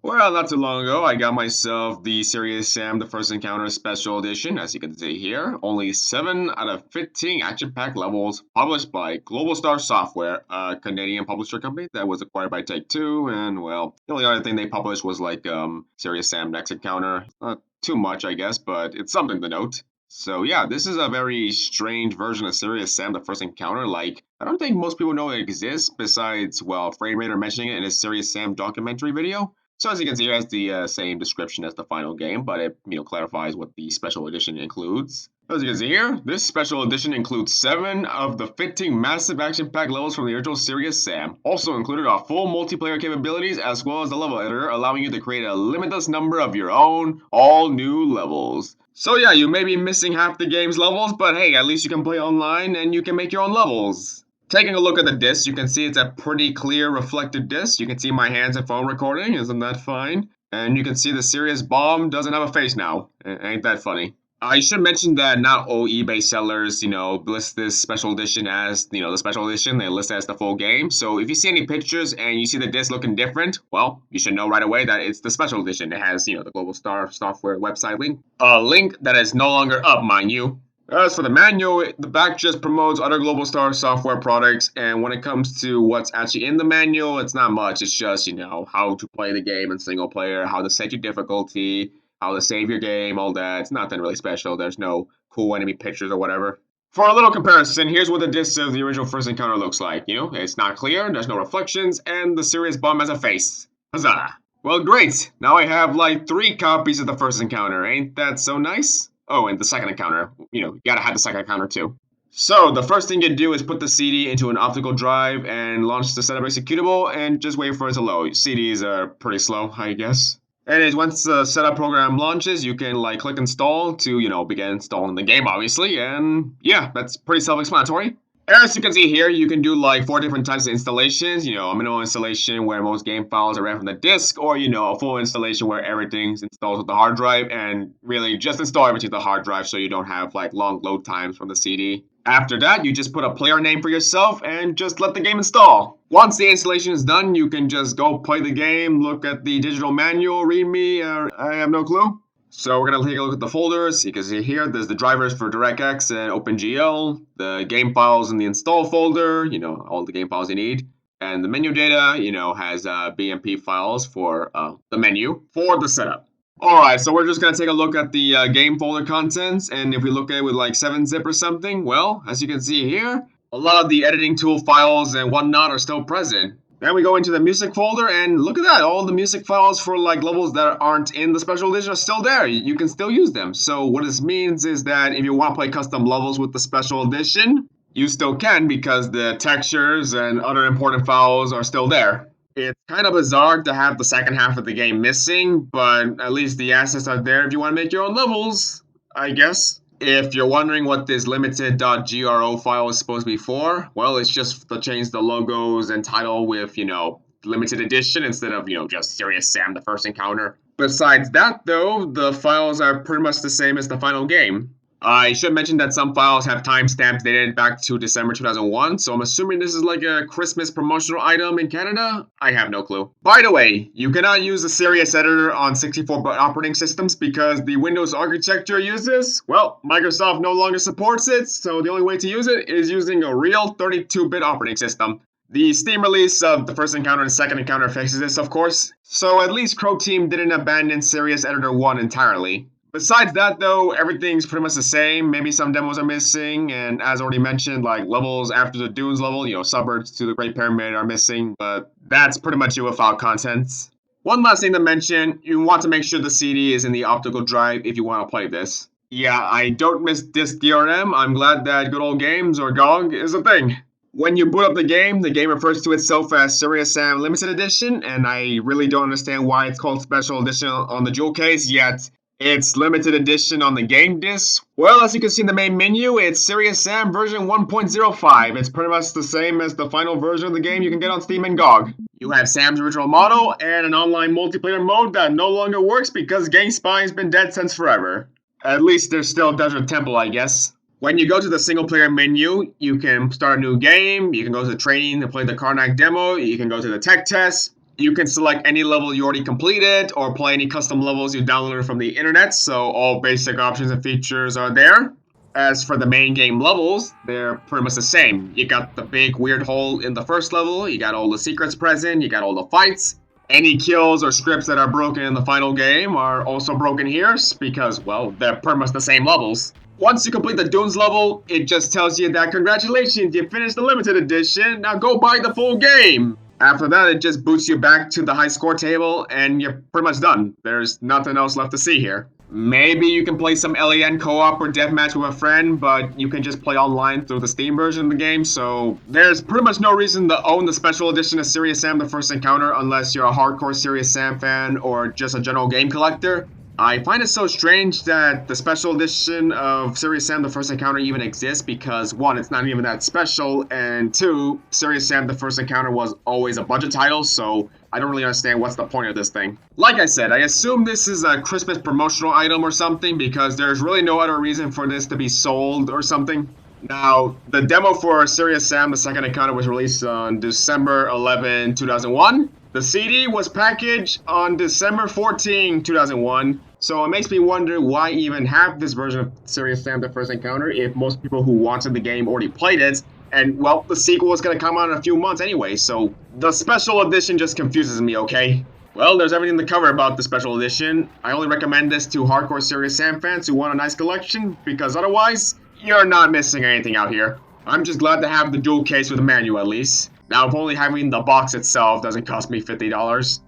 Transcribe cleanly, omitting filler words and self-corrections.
Well, not too long ago, I got myself the Serious Sam The First Encounter Special Edition, as you can see here. Only 7 out of 15 action-packed levels, published by Global Star Software, a Canadian publisher company that was acquired by Take-Two, and, well, the only other thing they published was, Serious Sam Next Encounter. Not too much, I guess, but it's something to note. So yeah, this is a very strange version of Serious Sam The First Encounter. I don't think most people know it exists, besides, well, Frame Raider mentioning it in his Serious Sam documentary video. So as you can see, it has the same description as the final game, but it clarifies what the special edition includes. As you can see here, this special edition includes 7 of the 15 massive action-packed levels from the original Serious Sam. Also included are full multiplayer capabilities as well as the level editor, allowing you to create a limitless number of your own all-new levels. So yeah, you may be missing half the game's levels, but hey, at least you can play online and you can make your own levels. Taking a look at the disc, you can see it's a pretty clear reflective disc. You can see my hands and phone recording, isn't that fine? And you can see the Serious Bomb doesn't have a face now. Ain't that funny? I should mention that not all eBay sellers, list this special edition as, the special edition. They list it as the full game. So if you see any pictures and you see the disc looking different, well, you should know right away that it's the special edition. It has, the Global Star Software website link. A link that is no longer up, mind you. As for the manual, the back just promotes other Global Star Software products, and when it comes to what's actually in the manual, it's not much. It's just, how to play the game in single player, how to set your difficulty, how to save your game, all that. It's nothing really special. There's no cool enemy pictures or whatever. For a little comparison, here's what the disc of the original First Encounter looks like. It's not clear, there's no reflections, and the Serious Bomb has a face. Huzzah! Well, great! Now I have 3 copies of the First Encounter. Ain't that so nice? Oh, and the second encounter. You gotta have the second encounter too. So, the first thing you do is put the CD into an optical drive and launch the setup executable and just wait for it to load. CDs are pretty slow, I guess. And once the setup program launches, you can click install to, begin installing the game, obviously. And yeah, that's pretty self-explanatory. As you can see here, you can do 4 different types of installations. A minimal installation where most game files are read from the disk, or a full installation where everything's installed with the hard drive, and really just install everything to the hard drive so you don't have long load times from the CD. After that, you just put a player name for yourself and just let the game install. Once the installation is done, you can just go play the game, look at the digital manual, read me, I have no clue. So we're going to take a look at the folders. You can see here, there's the drivers for DirectX and OpenGL, the game files in the install folder, all the game files you need. And the menu data, has BMP files for the menu for the setup. Alright, so we're just going to take a look at the game folder contents. And if we look at it with 7-zip or something, well, as you can see here, a lot of the editing tool files and whatnot are still present. Then we go into the music folder, and look at that, all the music files for levels that aren't in the special edition are still there. You can still use them. So what this means is that if you want to play custom levels with the special edition, you still can, because the textures and other important files are still there. It's kind of bizarre to have the second half of the game missing, but at least the assets are there if you want to make your own levels, I guess. If you're wondering what this limited.gro file is supposed to be for, well, it's just to change the logos and title with, limited edition instead of, just Serious Sam The First Encounter. Besides that, though, the files are pretty much the same as the final game. I should mention that some files have timestamps dated back to December 2001, so I'm assuming this is a Christmas promotional item in Canada? I have no clue. By the way, you cannot use the Serious editor on 64-bit operating systems because the Windows architecture uses, well, Microsoft no longer supports it, so the only way to use it is using a real 32-bit operating system. The Steam release of the First Encounter and Second Encounter fixes this, of course, so at least Croteam didn't abandon Serious Editor 1 entirely. Besides that, though, everything's pretty much the same. Maybe some demos are missing, and as already mentioned, levels after the Dunes level, suburbs to the Great Pyramid are missing, but that's pretty much it with file contents. One last thing to mention, you want to make sure the CD is in the optical drive if you want to play this. Yeah, I don't miss disk DRM. I'm glad that Good Old Games, or GOG, is a thing. When you boot up the game refers to itself as Serious Sam Limited Edition, and I really don't understand why it's called Special Edition on the jewel case, yet it's limited edition on the game disc. Well, as you can see in the main menu, it's Serious Sam version 1.05. It's pretty much the same as the final version of the game you can get on Steam and GOG. You have Sam's original model and an online multiplayer mode that no longer works because GameSpy has been dead since forever. At least there's still Desert Temple, I guess. When you go to the single player menu, you can start a new game, you can go to the training to play the Karnak demo, you can go to the tech test, You can select any level you already completed or play any custom levels you downloaded from the internet, so all basic options and features are there. As for the main game levels, they're pretty much the same. You got the big weird hole in the first level, you got all the secrets present, you got all the fights. Any kills or scripts that are broken in the final game are also broken here, because, well, they're pretty much the same levels. Once you complete the Dunes level, it just tells you that congratulations, you finished the limited edition, now go buy the full game! After that, it just boots you back to the high score table, and you're pretty much done. There's nothing else left to see here. Maybe you can play some LAN co-op or deathmatch with a friend, but you can just play online through the Steam version of the game, so there's pretty much no reason to own the special edition of Serious Sam The First Encounter unless you're a hardcore Serious Sam fan or just a general game collector. I find it so strange that the special edition of Serious Sam The First Encounter even exists because, one, it's not even that special, and two, Serious Sam The First Encounter was always a budget title, so I don't really understand what's the point of this thing. Like I said, I assume this is a Christmas promotional item or something because there's really no other reason for this to be sold or something. Now, the demo for Serious Sam The Second Encounter was released on December 11, 2001. The CD was packaged on December 14, 2001, so it makes me wonder why even have this version of Serious Sam The First Encounter if most people who wanted the game already played it, and, well, the sequel is going to come out in a few months anyway, so the special edition just confuses me, okay? Well, there's everything to cover about the special edition. I only recommend this to hardcore Serious Sam fans who want a nice collection, because otherwise, you're not missing anything out here. I'm just glad to have the dual case with the manual at least. Now, if only having the box itself doesn't cost me $50.